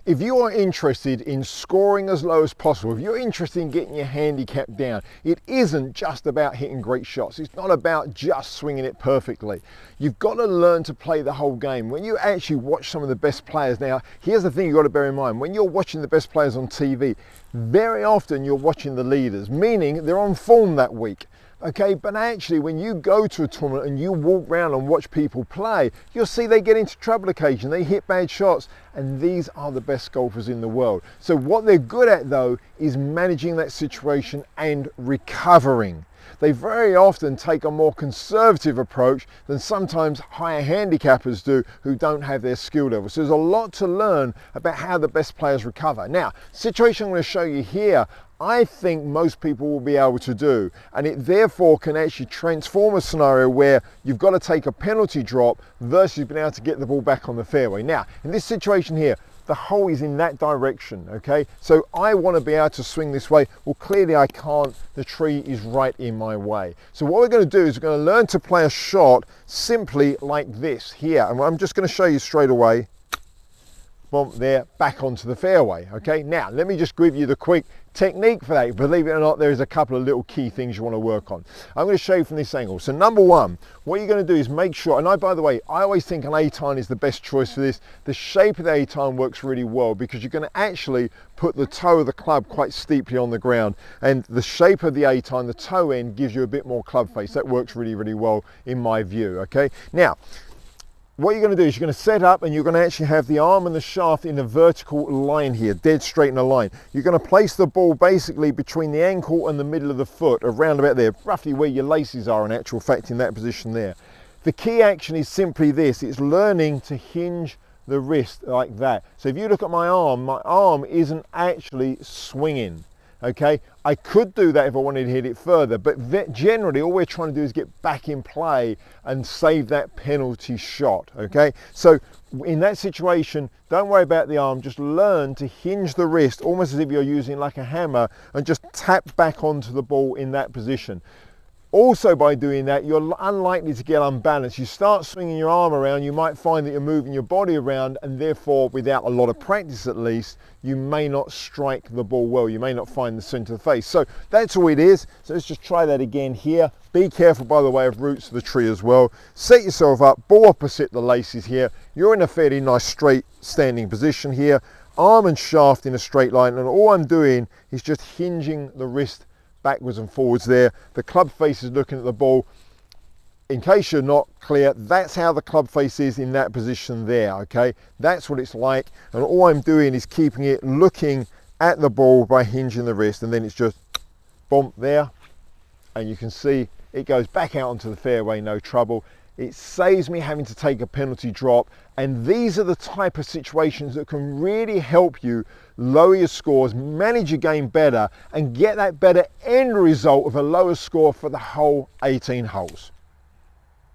If you are interested in scoring as low as possible, if you're interested in getting your handicap down, it isn't just about hitting great shots. It's not about just swinging it perfectly. You've got to learn to play the whole game. When you actually watch some of the best players, now here's the thing you've got to bear in mind. When you're watching the best players on TV, very often you're watching the leaders, meaning they're on form that week. Okay, but actually when you go to a tournament and you walk around and watch people play, you'll see they get into trouble occasionally, they hit bad shots, and these are the best golfers in the world. So what they're good at though is managing that situation and recovering. They very often take a more conservative approach than sometimes higher handicappers do who don't have their skill level. So there's a lot to learn about how the best players recover. Now, situation I'm going to show you here, I think most people will be able to do, and it therefore can actually transform a scenario where you've got to take a penalty drop versus being able to get the ball back on the fairway. Now, in this situation here, the hole is in that direction, okay? So I want to be able to swing this way. Well, clearly I can't. The tree is right in my way. So what we're going to do is we're going to learn to play a shot simply like this here. And I'm just going to show you straight away. Boom, there, back onto the fairway, okay? Now, let me just give you the quick technique for that. Believe it or not, there's a couple of little key things you want to work on. I'm going to show you from this angle. So number one, what you're going to do is make sure, and by the way, I always think an A-tine is the best choice for this. The shape of the A-tine works really well because you're going to actually put the toe of the club quite steeply on the ground, and the shape of the A-tine, the toe end, gives you a bit more club face. That works really, really well in my view, okay? Now, what you're going to do is you're going to set up and you're going to actually have the arm and the shaft in a vertical line here, dead straight in a line. You're going to place the ball basically between the ankle and the middle of the foot, around about there, roughly where your laces are in actual fact, in that position there. The key action is simply this, it's learning to hinge the wrist like that. So if you look at my arm isn't actually swinging. Okay, I could do that if I wanted to hit it further, but generally all we're trying to do is get back in play and save that penalty shot. Okay, so in that situation, don't worry about the arm, just learn to hinge the wrist almost as if you're using like a hammer and just tap back onto the ball in that position. Also, by doing that, you're unlikely to get unbalanced. You start swinging your arm around, you might find that you're moving your body around, and therefore, without a lot of practice at least, you may not strike the ball well. You may not find the center of the face. So that's all it is. So let's just try that again here. Be careful, by the way, of roots of the tree as well. Set yourself up, ball opposite the laces here. You're in a fairly nice straight standing position here. Arm and shaft in a straight line, and all I'm doing is just hinging the wrist backwards and forwards there. The club face is looking at the ball. In case you're not clear, that's how the club face is in that position there, okay? That's what it's like, and all I'm doing is keeping it looking at the ball by hinging the wrist, and then it's just bump there, and you can see it goes back out onto the fairway, no trouble. It saves me having to take a penalty drop, and these are the type of situations that can really help you lower your scores, manage your game better, and get that better end result of a lower score for the whole 18 holes.